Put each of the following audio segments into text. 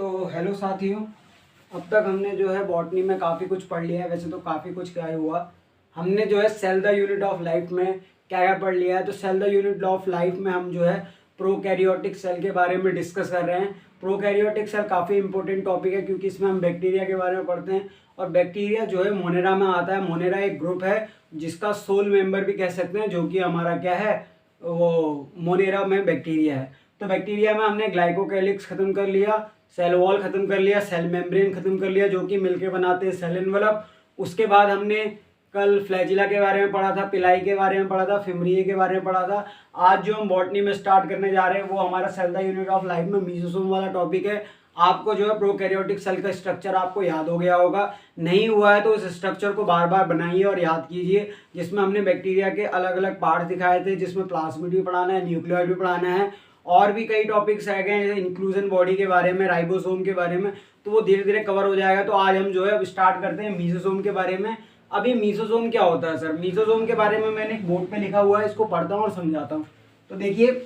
तो हेलो साथियों, अब तक हमने जो है बॉटनी में काफ़ी कुछ पढ़ लिया है। वैसे तो काफ़ी कुछ क्या ही हुआ, हमने जो है cell the unit of life में क्या क्या पढ़ लिया है। तो cell the unit of life में हम जो है प्रोकैरियोटिक सेल के बारे में डिस्कस कर रहे हैं। प्रोकैरियोटिक सेल काफ़ी इंपॉर्टेंट टॉपिक है क्योंकि इसमें हम बैक्टीरिया के बारे में पढ़ते हैं। और बैक्टीरिया जो है मोनेरा में आता है। मोनेरा एक ग्रुप है जिसका सोल मेंबर भी कह सकते हैं, जो कि हमारा क्या है, वो मोनेरा में बैक्टीरिया है। तो बैक्टीरिया में हमने ग्लाइकोकैलिक्स खत्म कर लिया, सेल वॉल खत्म कर लिया, सेल मेम्ब्रेन खत्म कर लिया, जो कि मिलके बनाते हैं सेल एनवलप। उसके बाद हमने कल फ्लैजिला के बारे में पढ़ा था, पिलाई के बारे में पढ़ा था, फिमरिए के बारे में पढ़ा था। आज जो हम बॉटनी में स्टार्ट करने जा रहे हैं वो हमारा cell the unit of life में मीजोसोम वाला टॉपिक है। आपको जो है प्रोकैरियोटिक सेल का स्ट्रक्चर आपको याद हो गया होगा, नहीं हुआ है तो उस स्ट्रक्चर को बार बार बनाइए और याद कीजिए, जिसमें हमने बैक्टीरिया के अलग अलग पार्ट दिखाए थे, जिसमें प्लाज्मिड भी पढ़ाना है, न्यूक्लियर भी पढ़ाना है, और भी कई टॉपिक्स रह गए हैं जैसे इंक्लूजन बॉडी के बारे में, राइबोसोम के बारे में। तो वो धीरे धीरे कवर हो जाएगा। तो आज हम जो है अब स्टार्ट करते हैं मीजोसोम के बारे में। अभी मीजोसोम क्या होता है सर? मीजोसोम के बारे में मैंने एक बोर्ड पे लिखा हुआ है, इसको पढ़ता हूँ और समझाता हूँ। तो देखिए,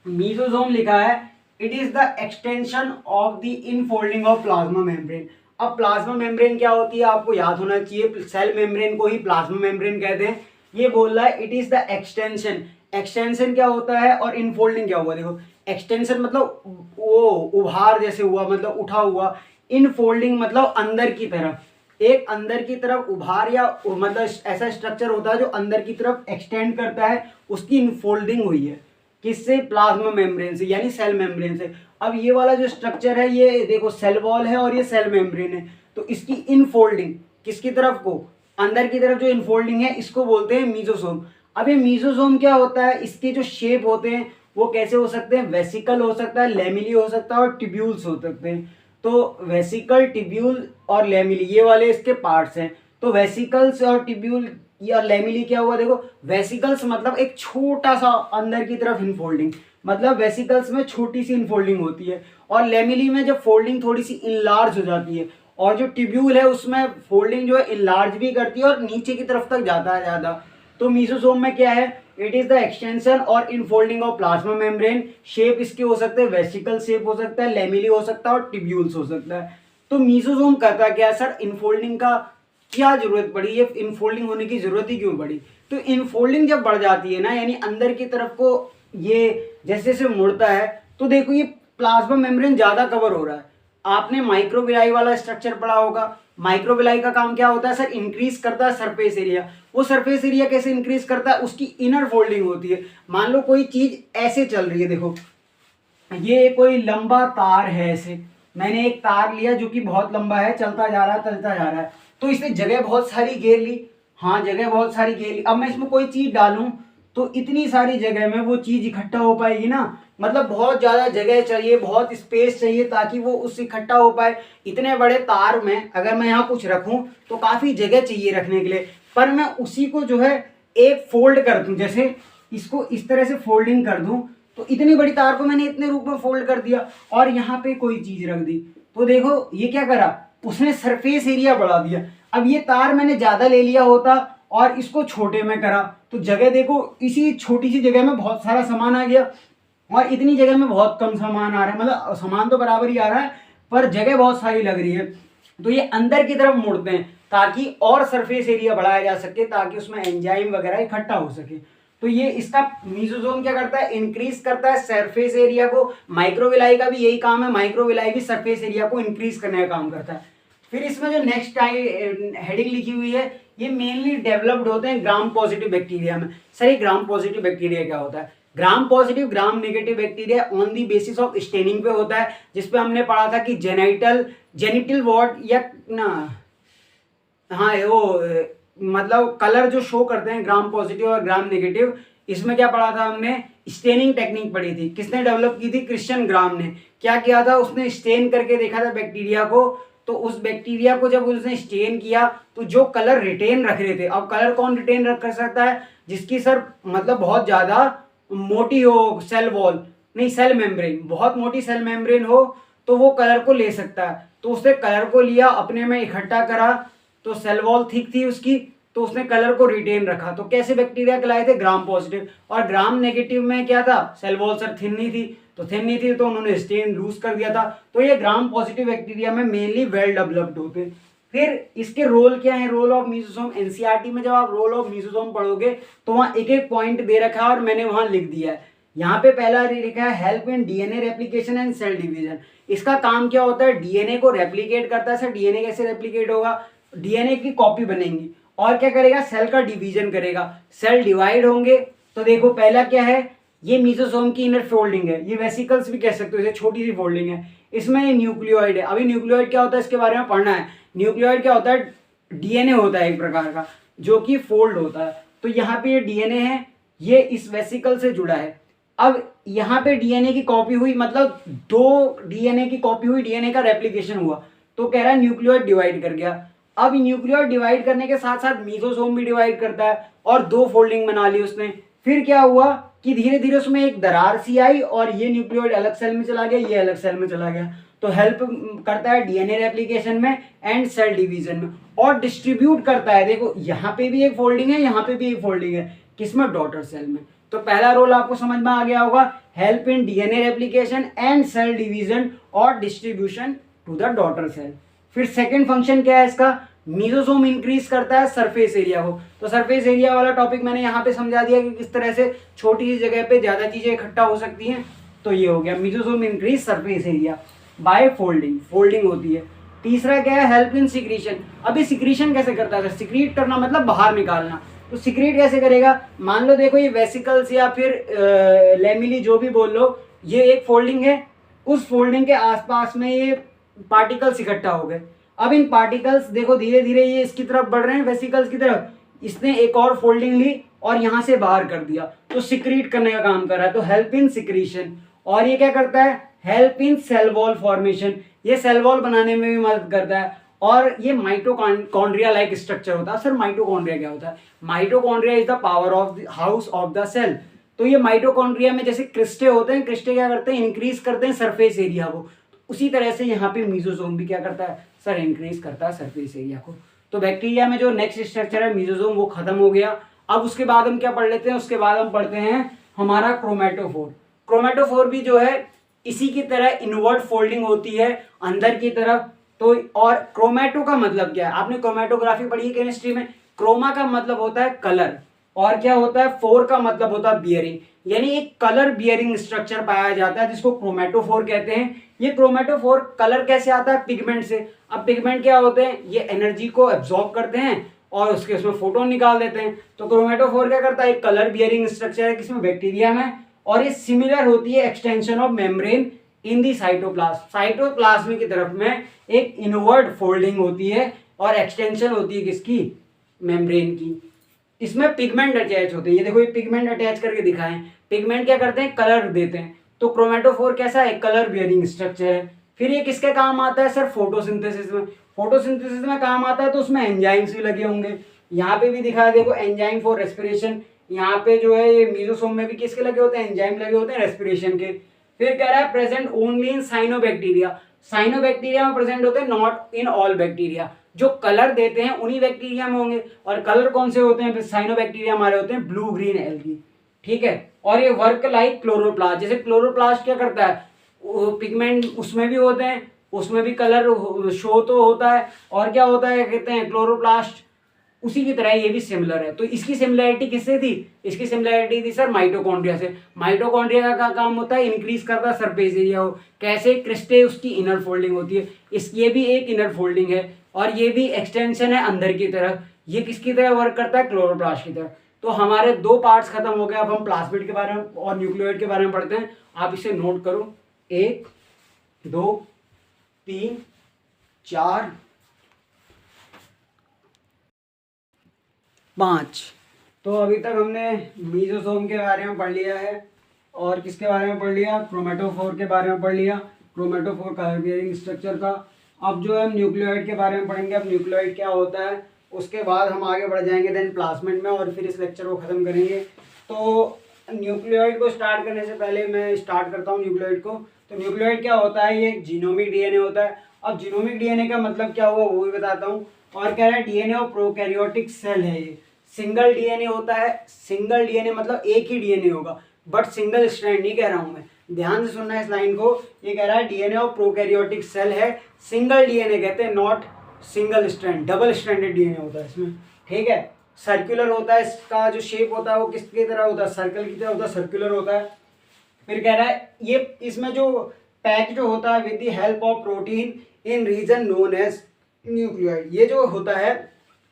मीजोसोम लिखा है, it is the extension of the infolding of plasma membrane. अब प्लाज्मा मेम्ब्रेन क्या होती है आपको याद होना चाहिए। सेल मेम्ब्रेन को ही प्लाज्मा मेम्ब्रेन कहते हैं। ये बोल रहा है it is the extension. Extension क्या होता है और इनफोल्डिंग क्या हुआ? देखो, एक्सटेंशन मतलब वो उभार जैसे हुआ, मतलब उठा हुआ। इनफोल्डिंग मतलब अंदर की तरफ, एक अंदर की तरफ उभार या मतलब ऐसा स्ट्रक्चर होता है जो अंदर की तरफ एक्सटेंड करता है, उसकी इनफोल्डिंग हुई है। किससे? प्लाज्मा मेम्ब्रेन से, यानी सेल मेम्ब्रेन से। अब ये वाला जो स्ट्रक्चर है, ये देखो सेल वॉल है और ये सेल मेम्ब्रेन है, तो इसकी इनफोल्डिंग किसकी तरफ को? अंदर की तरफ जो इनफोल्डिंग है, इसको बोलते हैं मीजोसोम। अब ये मीजोसोम क्या होता है, इसके जो शेप होते हैं वो कैसे हो सकते हैं? वेसिकल हो सकता है, लेमिली हो सकता है और टिब्यूल्स हो सकते हैं। तो वेसिकल, टिब्यूल और लेमिली, ये वाले इसके पार्ट्स हैं। तो वेसिकल्स और टिब्यूल या लेमिली क्या हुआ? देखो, वेसिकल्स मतलब एक छोटा सा अंदर की तरफ इनफोल्डिंग, मतलब वेसिकल्स में छोटी सी इनफोल्डिंग होती है, और लेमिली में जब फोल्डिंग थोड़ी सी इनलार्ज हो जाती है, और जो टिब्यूल है उसमें फोल्डिंग जो है इनलार्ज भी करती है और नीचे की तरफ तक जाता है ज़्यादा। तो मीजोसोम में क्या है? इट इज द एक्सटेंशन और infolding of plasma membrane. Shape इसके हो सकते हैं, वेसिकल शेप हो सकता है, लेमिली हो सकता है और टिब्यूल्स हो सकता है। तो मीजोसोम करता क्या है सर? इनफोल्डिंग का क्या जरूरत पड़ी, ये इनफोल्डिंग होने की जरूरत ही क्यों पड़ी? तो इनफोल्डिंग जब बढ़ जाती है ना, यानी अंदर की तरफ को ये जैसे जैसे मुड़ता है, तो देखो ये प्लाज्मा मेम्ब्रेन ज्यादा कवर हो रहा है। आपने माइक्रोविलाई वाला स्ट्रक्चर पढ़ा होगा। माइक्रोविलाई का काम क्या होता है सर? इंक्रीज करता है सरफेस एरिया। वो सरफेस एरिया कैसे इंक्रीज करता है? उसकी इनर फोल्डिंग होती है। मान लो कोई चीज ऐसे चल रही है, देखो ये कोई लंबा तार है, ऐसे मैंने एक तार लिया जो कि बहुत लंबा है, चलता जा रहा है, चलता जा रहा है, तो इसने जगह बहुत सारी घेर ली। हाँ, जगह बहुत सारी घेर ली। अब मैं इसमें कोई चीज डालूं तो इतनी सारी जगह में वो चीज इकट्ठा हो पाएगी ना? मतलब बहुत ज्यादा जगह चाहिए, बहुत स्पेस चाहिए ताकि वो उससे इकट्ठा हो पाए। इतने बड़े तार में अगर मैं यहाँ कुछ रखूं तो काफी जगह चाहिए रखने के लिए, पर मैं उसी को जो है एक फोल्ड कर दूं, जैसे इसको इस तरह से फोल्डिंग कर दूं, तो इतनी बड़ी तार को मैंने इतने रूप में फोल्ड कर दिया और यहाँ पे कोई चीज रख दी, तो देखो ये क्या करा, उसने सरफेस एरिया बढ़ा दिया। अब ये तार मैंने ज्यादा ले लिया होता और इसको छोटे में करा, तो जगह देखो, इसी छोटी सी जगह में बहुत सारा सामान आ गया और इतनी जगह में बहुत कम सामान आ रहा है। मतलब सामान तो बराबर ही आ रहा है पर जगह बहुत सारी लग रही है। तो ये अंदर की तरफ मुड़ते हैं ताकि और सरफेस एरिया बढ़ाया जा सके, ताकि उसमें एंजाइम वगैरह इकट्ठा हो सके। तो ये इसका मीजोसोम क्या करता है? इंक्रीज करता है सरफेस एरिया को। माइक्रोविलाई का भी यही काम है, माइक्रोविलाई भी सरफेस एरिया को इंक्रीज करने का काम करता है। फिर इसमें जो नेक्स्ट हेडिंग लिखी हुई है, ये मेनली डेवलप्ड होते हैं ग्राम पॉजिटिव बैक्टीरिया में। सर ये ग्राम पॉजिटिव बैक्टीरिया क्या होता है? Gram positive, gram negative bacteria on the basis of staining पे होता है, जिसपे हमने पढ़ा था कि जेनिटल वॉर्ड या ना, हाँ वो मतलब कलर जो शो करते हैं ग्राम पॉजिटिव और ग्राम नेगेटिव, इसमें क्या पढ़ा था हमने? स्टेनिंग टेक्निक पढ़ी थी। किसने डेवलप की थी? क्रिश्चियन ग्राम ने। क्या किया था? उसने स्टेन करके देखा था बैक्टीरिया को, तो उस बैक्टीरिया को जब उसने स्टेन किया तो जो कलर रिटेन रख रहे थे, अब कलर कौन रिटेन रख कर सकता है? जिसकी सर मतलब बहुत ज्यादा मोटी हो सेल वॉल, नहीं सेल मेम्ब्रेन, बहुत मोटी सेल मेम्ब्रेन हो तो वो कलर को ले सकता है। तो उसने कलर को लिया, अपने में इकट्ठा करा, तो सेल वॉल थिक थी उसकी, तो उसने कलर को रिटेन रखा। तो कैसे बैक्टीरिया कहलाए थे? Gram positive. और ग्राम नेगेटिव में क्या था? सेल वॉल सर थिन नहीं थी, तो थिन नहीं थी तो उन्होंने स्टेन लूज कर दिया था। तो ये ग्राम पॉजिटिव बैक्टीरिया में मेनली वेल डेवलप्ड होते हैं। फिर इसके रोल क्या है, रोल ऑफ मेसोसोम, एनसीईआरटी में जब आप रोल ऑफ मेसोसोम पढ़ोगे तो वहाँ एक एक पॉइंट दे रखा है और मैंने वहाँ लिख दिया है। यहाँ पे पहला लिखा है help in DNA replication and cell division. इसका काम क्या होता है, डीएनए को रेप्लिकेट करता है। सर डीएनए कैसे रेप्लिकेट होगा, डीएनए की कॉपी बनेगी और क्या करेगा, सेल का डिवीजन करेगा, सेल डिवाइड होंगे। तो देखो पहला क्या है, ये मेसोसोम की इनर फोल्डिंग है, ये वेसिकल्स भी कह सकते हो, छोटी सी फोल्डिंग है। इसमें न्यूक्लियोइड है। अभी न्यूक्लियोइड क्या होता है इसके बारे में पढ़ना है। न्यूक्लियोइड क्या होता है, डीएनए होता है एक प्रकार का जो कि फोल्ड होता है। तो यहाँ पे ये डीएनए है, ये इस वेसिकल से जुड़ा है। अब यहाँ पे डीएनए की कॉपी हुई, मतलब दो डीएनए की कॉपी हुई, डीएनए का रेप्लिकेशन हुआ, तो कह रहा है न्यूक्लियोइड डिवाइड कर गया। अब न्यूक्लियोइड डिवाइड करने के साथ साथ मेसोसोम भी डिवाइड करता है और दो फोल्डिंग बना ली उसने। फिर क्या हुआ कि धीरे धीरे उसमें एक दरार सी आई और ये न्यूक्लियोइड अलग सेल में चला गया, ये अलग सेल में चला गया। तो हेल्प करता है डीएनए रेप्लिकेशन में एंड सेल डिवीजन में, और डिस्ट्रीब्यूट करता है। देखो यहाँ पे भी एक फोल्डिंग है, यहाँ पे भी एक फोल्डिंग है, किसमें, डॉटर सेल में। तो पहला रोल आपको समझ में आ गया होगा, help in DNA replication and cell division और distribution to the daughter cell. फिर सेकंड फंक्शन क्या है इसका, मेसोसोम इंक्रीज करता है सरफेस एरिया को। तो सरफेस एरिया वाला टॉपिक मैंने यहाँ पे समझा दिया कि किस तरह से छोटी सी जगह पे ज्यादा चीजें इकट्ठा हो सकती हैं। तो ये हो गया mesosome increase surface area by folding, folding होती है। तीसरा क्या है, हेल्प इन सिक्रीशन। अभी सिक्रीशन कैसे करता है, सिक्रीट करना मतलब बाहर निकालना। तो सिक्रीट कैसे करेगा, मान लो देखो ये वेसिकल्स या फिर लेमिली जो भी बोल लो, ये एक फोल्डिंग है, उस फोल्डिंग के आसपास में ये पार्टिकल्स इकट्ठा हो गए। अब इन पार्टिकल्स देखो धीरे धीरे ये इसकी तरफ बढ़ रहे हैं, वेसिकल्स की तरफ, इसने एक और फोल्डिंग ली और यहाँ से बाहर कर दिया, तो सिक्रीट करने का काम कर रहा है। तो हेल्प इन सिक्रीशन। और ये क्या करता है, help in cell wall formation, ये सेल वॉल बनाने में भी मदद करता है। और ये माइटोकॉन्ड्रिया लाइक स्ट्रक्चर होता है। सर माइटोकॉन्ड्रिया क्या होता है, mitochondria is the power of the house of the cell. तो ये माइटोकॉन्ड्रिया में जैसे क्रिस्टे होते हैं, क्रिस्टे क्या करते हैं, इंक्रीज करते हैं सरफेस एरिया को। उसी तरह से यहाँ पे मेसोसोम भी क्या करता है, सर इंक्रीज करता है सरफेस एरिया को। तो बैक्टीरिया में जो नेक्स्ट स्ट्रक्चर है मेसोसोम, वो खत्म हो गया। अब उसके बाद हम क्या पढ़ लेते हैं, उसके बाद हम पढ़ते हैं हमारा क्रोमेटोफोर। क्रोमेटोफोर भी जो है इसी की तरह इनवर्ट फोल्डिंग होती है अंदर की तरफ। तो और क्रोमेटो का मतलब क्या है, आपने क्रोमेटोग्राफी पढ़ी है केमिस्ट्री में। क्रोमा का मतलब होता है कलर, और क्या होता है, फोर का मतलब होता है बियरिंग, यानी एक कलर बियरिंग स्ट्रक्चर पाया जाता है जिसको क्रोमेटोफोर कहते हैं। ये क्रोमेटोफोर कलर कैसे आता है, पिगमेंट से। अब पिगमेंट क्या होते हैं, ये एनर्जी को एब्जॉर्ब करते हैं और उसके उसमें फोटोन निकाल देते हैं। तो क्रोमेटोफोर क्या करता है, एक कलर बियरिंग स्ट्रक्चर है किसमें, बैक्टीरिया में। और ये सिमिलर होती है extension of membrane in the cytoplasm. Cytoplasm की तरफ में एक इनवर्ट फोल्डिंग होती है और एक्सटेंशन होती है किसकी, मेम्ब्रेन की। इसमें पिगमेंट अटैच होते हैं, ये देखो ये पिगमेंट अटैच करके दिखाएं। पिगमेंट क्या करते हैं, कलर देते हैं। तो क्रोमेटोफोर कैसा है, कलर बियरिंग स्ट्रक्चर है। फिर ये किसके काम आता है, सर फोटोसिंथेसिस में। फोटोसिंथेसिस में काम आता है तो उसमें एंजाइम्स भी लगे होंगे। यहाँ पे भी दिखाया देखो, एंजाइम फॉर रेस्पिरेशन। यहाँ पे जो है ये मेसोसोम में भी किसके लगे होते हैं, एंजाइम लगे होते हैं रेस्पिरेशन के। फिर कह रहा है present only in cyanobacteria. Cyanobacteria में प्रेजेंट होते हैं, नॉट इन ऑल बैक्टीरिया। जो कलर देते हैं उन्हीं बैक्टीरिया में होंगे। और कलर कौन से होते हैं, साइनोबैक्टीरिया हमारे होते हैं ब्लू ग्रीन एल्गी, ठीक है। और ये वर्क लाइक क्लोरोप्लास्ट, जैसे क्लोरोप्लास्ट क्या करता है, पिगमेंट उसमें भी होते हैं, उसमें भी कलर शो तो होता है। और क्या होता है, कहते हैं क्लोरोप्लास्ट, उसी की तरह ये भी सिमिलर है। तो इसकी सिमिलरिटी किससे थी, इसकी सिमिलरिटी थी सर माइटोकॉन्ड्रिया से। माइटोकॉन्ड्रिया का काम होता है इंक्रीज करता है सरफेस एरिया हो। कैसे, क्रिस्टे उसकी इनर फोल्डिंग होती है, ये भी एक इनर फोल्डिंग है और ये भी एक्सटेंशन है अंदर की तरफ। ये किसकी तरह वर्क करता है, क्लोरोप्लास्ट की तरह। तो हमारे दो पार्ट्स खत्म हो गए। अब हम प्लाज्मिड के बारे में और न्यूक्लियोइड के बारे में पढ़ते हैं। आप इसे नोट करो, 1 2 3 4 5। तो अभी तक हमने मेसोसोम के बारे में पढ़ लिया है और किसके बारे में पढ़ लिया, क्रोमेटोफोर के बारे में पढ़ लिया, क्रोमेटोफोर कलर बियरिंग स्ट्रक्चर का। अब जो है हम न्यूक्लियोइड के बारे में पढ़ेंगे। अब न्यूक्लियोइड क्या होता है, उसके बाद हम आगे बढ़ जाएंगे देन प्लाज्मिड में, और फिर इस लेक्चर को ख़त्म करेंगे। तो न्यूक्लियोइड को स्टार्ट करने से पहले मैं स्टार्ट करता हूँ न्यूक्लियोइड को। तो न्यूक्लियोइड क्या होता है, ये जीनोमिक डीएनए होता है। अब जीनोमिक डीएनए का मतलब क्या हुआ वो भी बताता हूँ। और कह रहा है डीएनए ऑफ प्रोकैरियोटिक सेल है, ये सिंगल डीएनए होता है। सिंगल डीएनए मतलब एक ही डीएनए होगा, बट सिंगल स्ट्रैंड नहीं कह रहा हूँ मैं, ध्यान से सुनना इस लाइन को। ये कह रहा है डीएनए ऑफ प्रोकैरियोटिक सेल है, सिंगल डीएनए कहते हैं, not single strand, double stranded DNA होता है इसमें, ठीक है। सर्कुलर होता है, इसका जो शेप होता है वो किसकी तरह होता है, सर्कल की तरह होता है, सर्कुलर होता है। फिर कह रहा है ये इसमें जो पैक जो होता है with the help of protein in region known as nucleoid, ये जो होता है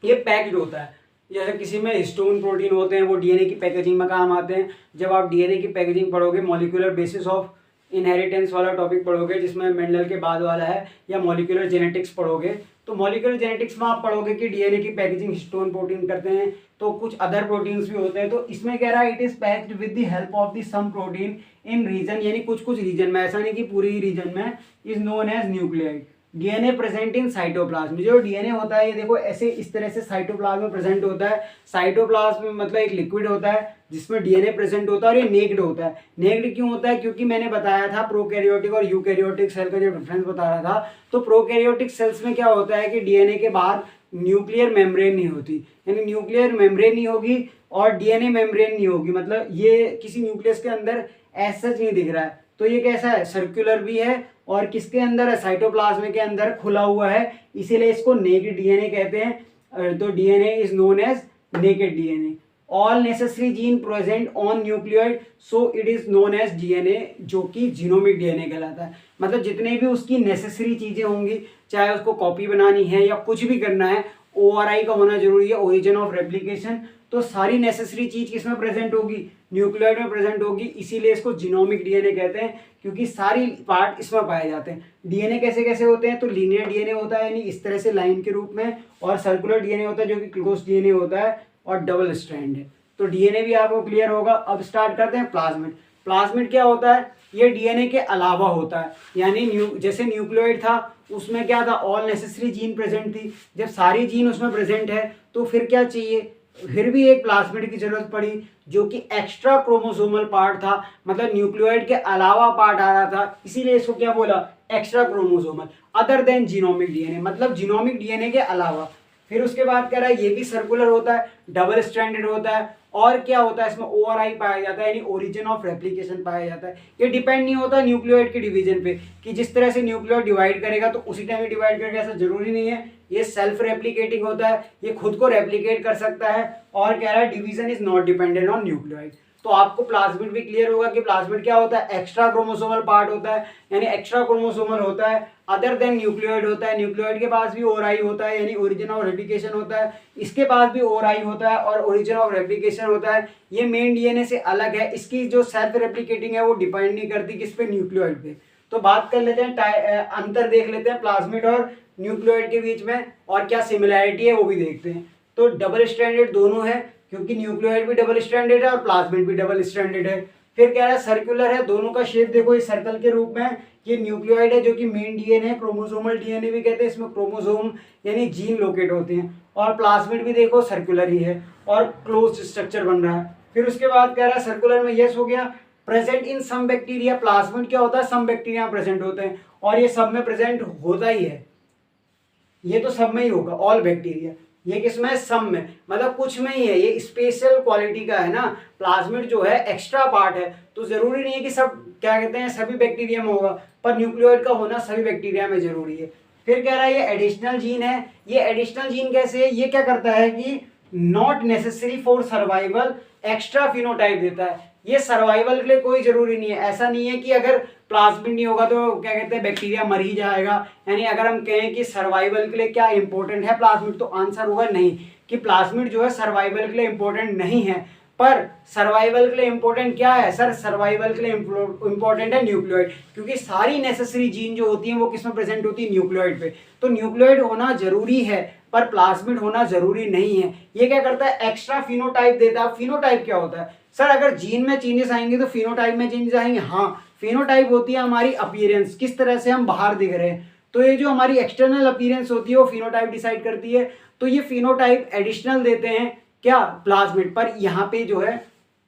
ये पैक्ड होता है। जैसे किसी में हिस्टोन प्रोटीन होते हैं वो डीएनए की पैकेजिंग में काम आते हैं। जब आप डीएनए की पैकेजिंग पढ़ोगे, मॉलिक्यूलर बेसिस ऑफ इनहेरिटेंस वाला टॉपिक पढ़ोगे जिसमें मेंडल के बाद वाला है, या मॉलिक्यूलर जेनेटिक्स पढ़ोगे, तो मॉलिक्यूलर जेनेटिक्स में आप पढ़ोगे कि डीएनए की पैकेजिंग हिस्टोन प्रोटीन करते हैं, तो कुछ अदर प्रोटीन्स भी होते हैं। तो इसमें कह रहा है it is packed with the help of the some protein in region, यानी कुछ कुछ रीजन में, ऐसा नहीं कि पूरी ही रीजन में, is known as nucleoid. DNA present in cytoplasm, जो डीएनए होता है ये देखो ऐसे इस तरह से साइटोप्लाज्म में प्रेजेंट होता है। साइटोप्लाज्म मतलब एक लिक्विड होता है जिसमें डीएनए प्रेजेंट होता है, और ये नेक्ड होता है। नेक्ड क्यों होता है, क्योंकि मैंने बताया था प्रोकैरियोटिक और यूकैरियोटिक सेल का जो डिफरेंस बता रहा था, तो प्रोकैरियोटिक सेल्स में क्या होता है कि डीएनए के बाहर न्यूक्लियर मेम्ब्रेन नहीं होती, यानी न्यूक्लियर मेम्ब्रेन नहीं होगी और डीएनए मेम्ब्रेन नहीं होगी, मतलब ये किसी न्यूक्लियस के अंदर ऐसा नहीं दिख रहा है। तो ये कैसा है, सर्कुलर भी है और किसके अंदर है, साइटोप्लाज्म के अंदर खुला हुआ है, इसीलिए इसको नेकेड डीएनए कहते हैं। तो DNA is known as naked DNA. All necessary gene present on nucleoid so it is known as DNA, जो कि जीनोमिक डीएनए कहलाता है। मतलब जितने भी उसकी नेसेसरी चीजें होंगी, चाहे उसको कॉपी बनानी है या कुछ भी करना है, ओआरआई का होना जरूरी है, ओरिजिन ऑफ रेप्लिकेशन, तो सारी नेसेसरी चीज किसमें प्रेजेंट होगी, न्यूक्लियोइड में प्रेजेंट होगी, इसीलिए इसको जीनोमिक डीएनए कहते हैं, क्योंकि सारी पार्ट इसमें पाए जाते हैं। डीएनए कैसे कैसे होते हैं, तो लीनियर डीएनए होता है यानी इस तरह से लाइन के रूप में, और सर्कुलर डीएनए होता है जो कि क्लोज डीएनए होता है, और डबल स्ट्रैंड है। तो डीएनए भी आपको क्लियर होगा। अब स्टार्ट करते हैं प्लाज्मिड। प्लाज्मिड क्या होता है, ये डीएनए के अलावा होता है, यानी जैसे न्यूक्लियोइड था उसमें क्या था, ऑल नेसेसरी जीन प्रेजेंट थी। जब सारी जीन उसमें प्रेजेंट है तो फिर क्या चाहिए, फिर भी एक प्लाज्मिड की जरूरत पड़ी जो कि एक्स्ट्रा क्रोमोसोमल पार्ट था, मतलब न्यूक्लियोइड के अलावा पार्ट आ रहा था, इसीलिए इसको क्या बोला, extra chromosomal, other than genomic DNA, मतलब जीनोमिक डीएनए के अलावा। फिर उसके बाद कह रहा है ये भी सर्कुलर होता है, डबल स्ट्रैंडेड होता है, और क्या होता है इसमें ओआरआई पाया जाता है, यानी ओरिजिन ऑफ रेप्लिकेशन पाया जाता है। ये डिपेंड नहीं होता न्यूक्लियोइड के डिवीजन पे कि जिस तरह से न्यूक्लियोइड डिवाइड करेगा तो उसी टाइम डिवाइड करेगा, ऐसा जरूरी नहीं है। ये सेल्फ रेप्लिकेटिंग होता है, ये खुद को रेप्लिकेट कर सकता है, और कह रहा है division is not dependent on nucleoid. तो आपको प्लाज्मिड भी क्लियर होगा कि प्लाज्मिड क्या होता है, एक्स्ट्रा क्रोमोसोमल पार्ट होता है, यानी एक्स्ट्रा क्रोमोसोमल होता है, अदर देन न्यूक्लियोइड होता है। न्यूक्लियोइड के पास भी ओआरआई होता है, यानी ओरिजिन ऑफ रेप्लिकेशन होता है, इसके पास भी ओआरआई होता है और ओरिजिन ऑफ रेप्लिकेशन होता है। ये मेन डीएनए से अलग है, इसकी जो सेल्फ रेप्लिकेटिंग है वो डिपेंड नहीं करती किस पे, न्यूक्लियोइड पे। तो बात कर लेते हैं, अंतर देख लेते हैं प्लाज्मिड और न्यूक्लियोइड के बीच में, और क्या सिमिलैरिटी है वो भी देखते हैं। तो डबल स्ट्रैंडेड दोनों है, क्योंकि न्यूक्लियोइड भी डबल स्ट्रैंडेड है और प्लाज्मिड भी डबल स्ट्रैंडेड है। फिर कह रहा है सर्कुलर है, दोनों का शेप देखो इस सर्कल के रूप में। ये न्यूक्लियोइड है जो कि मेन डीएनए, क्रोमोसोमल डीएनए भी कहते हैं, इसमें क्रोमोसोम यानी जीन लोकेट होते हैं। और प्लाज्मिड भी देखो सर्कुलर ही है और क्लोज स्ट्रक्चर बन रहा है। फिर उसके बाद कह रहा है सर्कुलर में यस हो गया, present in some bacteria. Plasmid क्या होता है, सम बैक्टीरिया प्रेजेंट होते हैं, और ये सब में प्रेजेंट होता ही है, ये तो सब में ही होगा, ऑल बैक्टीरिया। ये किसमें, सब में, मतलब कुछ में ही है, ये स्पेशल क्वालिटी का है ना। प्लाज्मिड जो है एक्स्ट्रा पार्ट है, तो जरूरी नहीं है कि सब क्या कहते हैं सभी बैक्टीरिया में होगा, पर न्यूक्लियोइड का होना सभी बैक्टीरिया में जरूरी है। फिर कह रहा है ये एडिशनल जीन है। ये एडिशनल जीन कैसे है, ये क्या करता है कि not necessary for survival, extra phenotype देता है। ये सर्वाइवल के लिए कोई जरूरी नहीं है, ऐसा नहीं है कि अगर प्लाज्मिड नहीं होगा तो क्या कहते हैं बैक्टीरिया मर ही जाएगा। यानी अगर हम कहें कि सर्वाइवल के लिए क्या इंपॉर्टेंट है प्लाज्मिड, तो आंसर होगा नहीं, कि प्लाज्मिड जो है सर्वाइवल के लिए इंपॉर्टेंट नहीं है। पर सर्वाइवल के लिए इंपॉर्टेंट क्या है सर, सर्वाइवल के लिए इंपॉर्टेंट है न्यूक्लियोइड, क्योंकि सारी नेसेसरी जीन जो होती है वो किसमें प्रेजेंट होती है, न्यूक्लियोइड पे। तो न्यूक्लियोइड होना जरूरी है पर प्लाज्मिड होना जरूरी नहीं है। ये क्या करता है, एक्स्ट्रा फिनोटाइप देता है। फिनोटाइप क्या होता है सर, अगर जीन में चेंजेस आएंगे तो फिनोटाइप में चेंजेस आएंगे। हाँ, फिनोटाइप होती है हमारी अपीयरेंस, किस तरह से हम बाहर दिख रहे हैं। तो ये जो हमारी एक्सटर्नल अपीयरेंस होती है वो फिनोटाइप डिसाइड करती है। तो ये फिनोटाइप एडिशनल देते हैं क्या, प्लाज्मिड, पर यहाँ पे जो है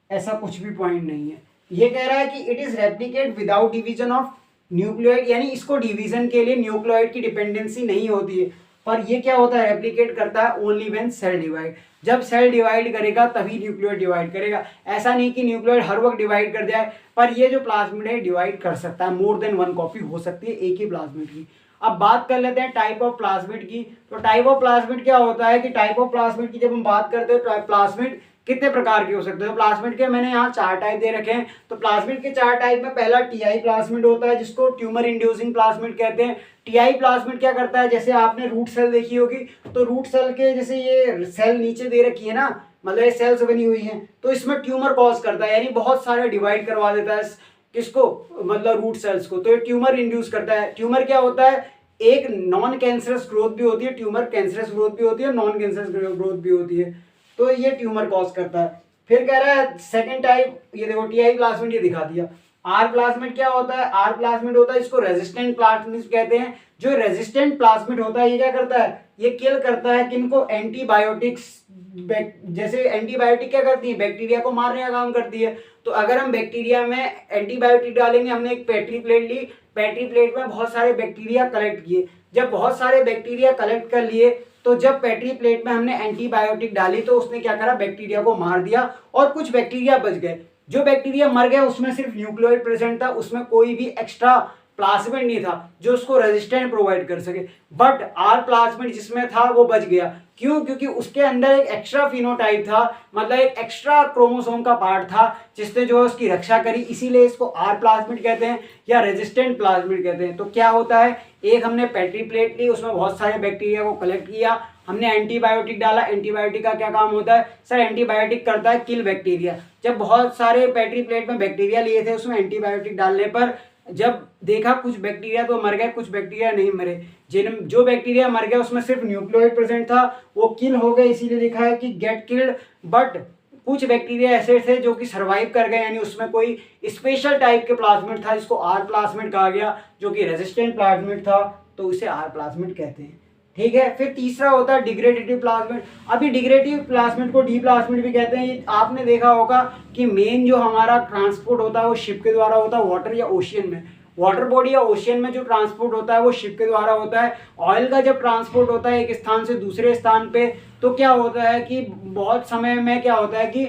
ऐसा कुछ भी पॉइंट नहीं है। ये कह रहा है कि it is replicate without division of nucleoid, यानी इसको डिवीजन के लिए न्यूक्लियोइड की डिपेंडेंसी नहीं होती है। पर ये क्या होता है, रेप्लिकेट करता है ओनली व्हेन सेल डिवाइड। जब सेल डिवाइड करेगा तभी न्यूक्लियोइड डिवाइड करेगा। ऐसा नहीं कि न्यूक्लियोइड हर वक्त डिवाइड कर जाए, पर ये जो प्लाज्मिड है डिवाइड कर सकता है, मोर देन वन कॉपी हो सकती है एक ही प्लाज्मिड की। अब बात कर लेते हैं टाइप ऑफ प्लाज्मिड की। तो टाइप ऑफ प्लाज्मिड क्या होता है कि टाइप ऑफ प्लाज्मिड की जब हम बात करते हैं तो प्लाज्मिड कितने प्रकार के हो सकते हैं। तो प्लाज्मिड के मैंने यहाँ 4 टाइप दे रखे हैं। तो प्लाज्मिड के 4 टाइप में पहला टीआई प्लाज्मिड होता है, जिसको ट्यूमर इंड्यूसिंग प्लाज्मिड कहते हैं। टीआई प्लाज्मिड क्या करता है, जैसे आपने रूट सेल देखी होगी, तो रूट सेल के जैसे ये सेल नीचे दे रखी है ना, मतलब ये सेल्स बनी हुई हैं, तो इसमें ट्यूमर कॉज करता है, यानी बहुत सारे डिवाइड करवा देता है किसको, मतलब रूट सेल्स को। तो ये ट्यूमर इंड्यूस करता है। ट्यूमर क्या होता है, एक नॉन कैंसरस ग्रोथ भी होती है, ट्यूमर कैंसरस ग्रोथ भी होती है, नॉन कैंसरस ग्रोथ भी होती है, तो ये ट्यूमर कॉज करता है। फिर कह रहा है सेकंड टाइप, ये देखो टीआई प्लाज्मिड ये दिखा दिया। आर प्लाज्मिड क्या होता है, आर प्लाज्मिड होता है, इसको रेजिस्टेंट प्लाज्मिड कहते हैं। जो रेजिस्टेंट प्लाज्मिड होता है ये क्या करता है, ये किल करता है किनको, एंटीबायोटिक्स। जैसे एंटीबायोटिक क्या करती है, बैक्टीरिया को मारने का काम करती है। तो अगर हम बैक्टीरिया में एंटीबायोटिक डालेंगे, हमने एक पेट्री प्लेट ली, पेट्री प्लेट में बहुत सारे बैक्टीरिया कलेक्ट किए, जब बहुत सारे बैक्टीरिया कलेक्ट कर लिए, तो जब पेट्री प्लेट में हमने एंटीबायोटिक डाली तो उसने क्या करा, बैक्टीरिया को मार दिया और कुछ बैक्टीरिया बच गए। जो बैक्टीरिया मर गए उसमें सिर्फ न्यूक्लियोइड प्रेजेंट था, उसमें कोई भी एक्स्ट्रा प्लाज्मिड नहीं था जो उसको रेजिस्टेंट प्रोवाइड कर सके। बट आर प्लाज्मिड जिसमें था वो बच गया, क्यों, क्योंकि उसके अंदर एक एक्स्ट्रा फिनोटाइप था, मतलब एक एक्स्ट्रा क्रोमोसोम का पार्ट था जिसने जो है उसकी रक्षा करी, इसीलिए इसको आर प्लाज्मिड कहते हैं या रेजिस्टेंट प्लाज्मिड कहते हैं। तो क्या होता है, एक हमने पेट्री प्लेट ली, उसमें बहुत सारे बैक्टीरिया को कलेक्ट किया, हमने एंटीबायोटिक डाला। एंटीबायोटिक का क्या काम होता है सर, एंटीबायोटिक करता है किल बैक्टीरिया। जब बहुत सारे पेट्री प्लेट में बैक्टीरिया लिए थे, उसमें एंटीबायोटिक डालने पर जब देखा कुछ बैक्टीरिया तो मर गए, कुछ बैक्टीरिया नहीं मरे। जो बैक्टीरिया मर गया उसमें सिर्फ न्यूक्लियोइड प्रेजेंट था, वो किल हो गए, इसीलिए लिखा है कि गेट किल्ड। बट कुछ बैक्टीरिया ऐसे थे जो कि सरवाइव कर गए, यानी उसमें कोई स्पेशल टाइप के प्लाज्मिड था जिसको आर प्लाज्मिड कहा गया, जो कि रेजिस्टेंट प्लाज्मिड था, तो उसे आर प्लाज्मिड कहते हैं। ठीक है। फिर तीसरा होता है डिग्रेडेटिव प्लाज्मिड। अभी डिग्रेडेटिव प्लाज्मिड को डी प्लाज्मिड भी कहते हैं। ये आपने देखा होगा कि मेन जो हमारा ट्रांसपोर्ट होता है वो शिप के द्वारा होता है, वाटर या ओशियन में। वाटर बॉडी या ओशियन में जो ट्रांसपोर्ट होता है वो शिप के द्वारा होता है। ऑयल का जब ट्रांसपोर्ट होता है एक स्थान से दूसरे स्थान पे, तो क्या होता है कि बहुत समय में क्या होता है कि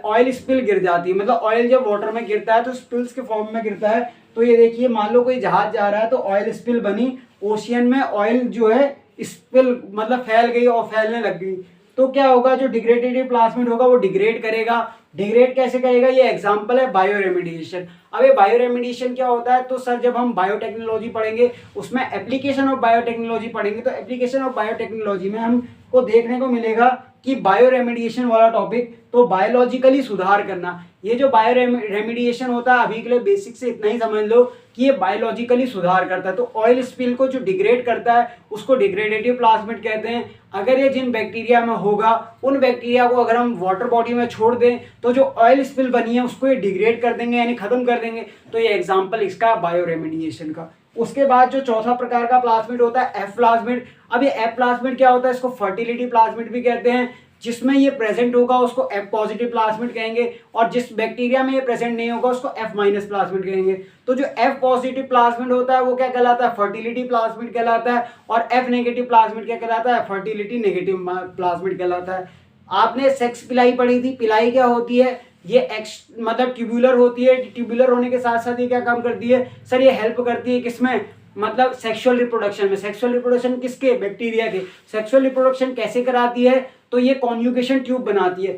ऑयल स्पिल गिर जाती है, मतलब ऑयल जब वाटर में गिरता है तो स्पिल्स के फॉर्म में गिरता है। तो ये देखिए, मान लो कोई जहाज जा रहा है तो ऑयल स्पिल बनी, ओशियन में ऑयल जो है स्पिल मतलब फैल गई और फैलने लग गई, तो क्या होगा, जो डिग्रेडेटिव प्लाज्मिड होगा वो डिग्रेड करेगा। डिग्रेड कैसे करेगा, ये एग्जांपल है बायो रेमिडिएशन। अब ये बायो रेमिडिएशन क्या होता है, तो सर जब हम बायोटेक्नोलॉजी पढ़ेंगे उसमें एप्लीकेशन ऑफ बायोटेक्नोलॉजी पढ़ेंगे, तो एप्लीकेशन ऑफ बायोटेक्नोलॉजी में हमको देखने को मिलेगा कि बायो रेमिडिएशन वाला टॉपिक, तो बायोलॉजिकली सुधार करना। ये जो बायो रेमिडिएशन होता है, अभी के लिए बेसिक से इतना ही समझ लो कि ये बायोलॉजिकली सुधार करता है। तो ऑयल स्पिल को जो डिग्रेड करता है उसको डिग्रेडेटिव प्लाज्मिड कहते हैं। अगर ये जिन बैक्टीरिया में होगा, उन बैक्टीरिया को अगर हम वाटर बॉडी में छोड़ दें तो जो ऑयल स्पिल बनी है उसको ये डिग्रेड कर देंगे, यानी खत्म कर देंगे। तो ये एग्जाम्पल इसका बायो रेमिडिएशन का। उसके बाद जो चौथा प्रकार का प्लाज्मिड होता है एफ प्लाज्मिड। अब ये एफ प्लाज्मिड क्या होता है, इसको फर्टिलिटी प्लाज्मिड भी कहते हैं। जिसमें ये प्रेजेंट होगा उसको एफ पॉजिटिव प्लाज्मिड कहेंगे, और जिस बैक्टीरिया में ये प्रेजेंट नहीं होगा उसको एफ माइनस प्लाज्मिड कहेंगे। तो जो एफ पॉजिटिव प्लाज्मिड होता है वो क्या कहलाता है, फर्टिलिटी प्लाज्मिड कहलाता है। और एफ नेगेटिव प्लाज्मिड क्या कहलाता है, फर्टिलिटी नेगेटिव प्लाज्मिड कहलाता है। आपने सेक्स पिलाई पढ़ी थी, पिलाई क्या होती है, ये मतलब ट्यूबुलर होती है। ट्यूबुलर होने के साथ साथ ये क्या काम करती है सर, ये हेल्प करती है किसमें, मतलब सेक्सुअल रिप्रोडक्शन में। सेक्सुअल रिप्रोडक्शन किसके, बैक्टीरिया के। सेक्सुअल रिप्रोडक्शन कैसे कराती है, तो ये कॉन्जुगेशन ट्यूब बनाती है।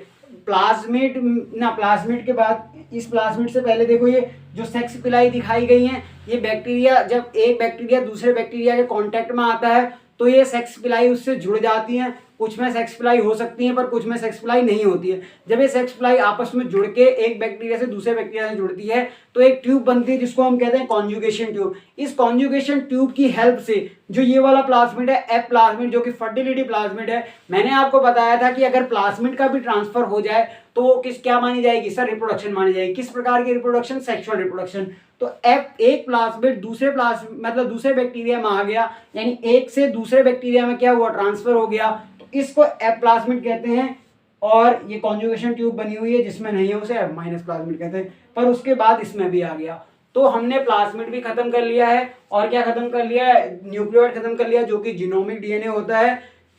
प्लाज्मिड ना, प्लाज्मिड के बाद, इस प्लाज्मिड से पहले देखो ये जो सेक्स पिलाई दिखाई गई है, ये बैक्टीरिया, जब एक बैक्टीरिया दूसरे बैक्टीरिया के कांटेक्ट में आता है तो ये सेक्स पिलाई उससे जुड़ जाती हैं। कुछ में सेक्स पिलाई हो सकती है पर कुछ में सेक्स पिलाई नहीं होती है। जब ये सेक्स पिलाई आपस में जुड़ के एक बैक्टीरिया से दूसरे बैक्टीरिया से जुड़ती है तो एक ट्यूब बनती है जिसको हम कहते हैं कॉन्जुगेशन ट्यूब। इस कॉन्जुगेशन ट्यूब की हेल्प से जो ये वाला प्लाज्मिड है एफ प्लाज्मिड, जो कि फर्टिलिटी प्लाज्मिड है, मैंने आपको बताया था कि अगर प्लाज्मिड का भी ट्रांसफर हो जाए तो वो क्या मानी जाएगी सर, रिप्रोडक्शन मानी जाएगी। किस प्रकार की रिप्रोडक्शन, सेक्सुअल रिप्रोडक्शन। तो एफ एक प्लाज्मिड दूसरे मतलब दूसरे बैक्टीरिया में आ गया, यानी एक से दूसरे बैक्टीरिया में क्या हुआ, ट्रांसफर हो गया, तो इसको एफ प्लाज्मिड कहते हैं। और ये कॉन्जुगेशन ट्यूब बनी हुई है जिसमें नहीं है उसे एफ माइनस प्लाज्मिड कहते हैं। पर उसके बाद इसमें भी आ गया। तो हमने प्लाज्मिड भी खत्म कर लिया है और क्या खत्म कर लिया है, न्यूक्लियोइड खत्म कर लिया, जो कि जीनोमिक डीएनए होता है।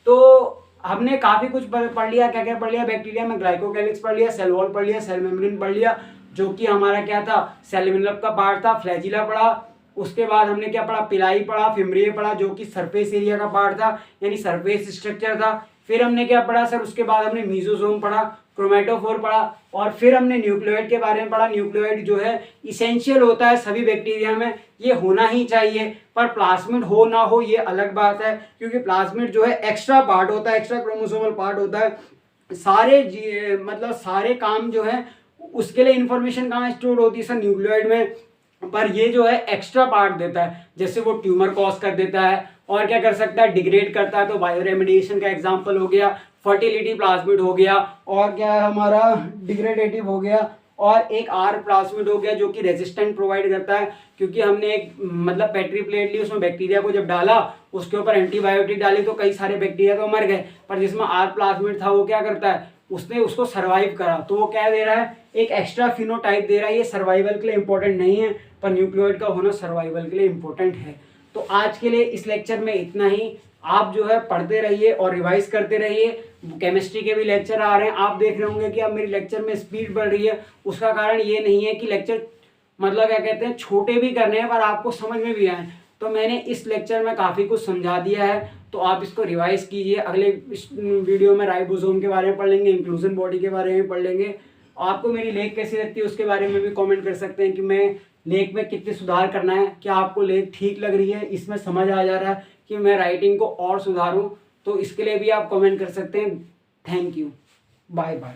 तो हमने काफी कुछ पढ़ लिया, क्या क्या पढ़ लिया, बैक्टीरिया में ग्लाइकोकैलिक्स पढ़ लिया, सेल वॉल पढ़ लिया, सेल मेम्ब्रेन पढ़ लिया, जो कि हमारा क्या था, सेल एनवेलप का पार्ट था, फ्लैजिला पढ़ा। उसके बाद हमने क्या पढ़ा, पिलाई पढ़ा, फिमरिए पढ़ा, जो कि सरफेस एरिया का पार्ट था, यानी सरफेस स्ट्रक्चर था। फिर हमने क्या पढ़ा सर, उसके बाद हमने मीजोसोम पढ़ा, क्रोमेटोफोर पढ़ा, और फिर हमने न्यूक्लियोइड के बारे में पढ़ा। न्यूक्लियोइड जो है इसेंशियल होता है सभी बैक्टीरिया में, ये होना ही चाहिए, पर प्लाज्मिड हो ना हो ये अलग बात है, क्योंकि प्लाज्मिड जो है एक्स्ट्रा पार्ट होता है, एक्स्ट्रा क्रोमोसोमल पार्ट होता है। मतलब सारे काम जो है उसके लिए इंफॉर्मेशन कहाँ स्टोर होती है सर, न्यूक्लियोइड में, पर ये जो है एक्स्ट्रा पार्ट देता है, जैसे वो ट्यूमर कॉज कर देता है और क्या कर सकता है, डिग्रेड करता है। तो बायोरेमिडिएशन का एग्जांपल हो गया, फर्टिलिटी प्लाज्मिड हो गया, और क्या है हमारा डिग्रेडेटिव हो गया, और एक आर प्लाज्मिड हो गया जो कि रेजिस्टेंट प्रोवाइड करता है, क्योंकि हमने एक मतलब पेट्री प्लेट ली, उसमें बैक्टीरिया को जब डाला, उसके ऊपर एंटीबायोटिक डाली, तो कई सारे बैक्टीरिया तो मर गए, पर जिसमें आर प्लाज्मिड था वो क्या करता है, उसने उसको सर्वाइव करा। तो वो क्या दे रहा है, एक एक्स्ट्रा फिनोटाइप दे रहा है। ये सर्वाइवल के लिए इंपॉर्टेंट नहीं है, पर न्यूक्लियोइड का होना सर्वाइवल के लिए इंपॉर्टेंट है। तो आज के लिए इस लेक्चर में इतना ही। आप जो है पढ़ते रहिए और रिवाइज करते रहिए। केमिस्ट्री के भी लेक्चर आ रहे हैं, आप देख रहे होंगे कि अब मेरी लेक्चर में स्पीड बढ़ रही है। उसका कारण ये नहीं है कि लेक्चर मतलब क्या कहते हैं छोटे भी करने हैं, पर आपको समझ में भी आए। तो मैंने इस लेक्चर में काफ़ी कुछ समझा दिया है, तो आप इसको रिवाइज कीजिए। अगले इस वीडियो में राइबोसोम के बारे में पढ़ लेंगे, इंक्लूजन बॉडी के बारे में पढ़ लेंगे। आपको मेरी लेख कैसी लगती है उसके बारे में भी कमेंट कर सकते हैं कि मैं लेख में कितने सुधार करना है। क्या आपको लेख ठीक लग रही है, इसमें समझ आ जा रहा है कि मैं राइटिंग को और सुधारूं, तो इसके लिए भी आप कमेंट कर सकते हैं। Thank you, bye bye.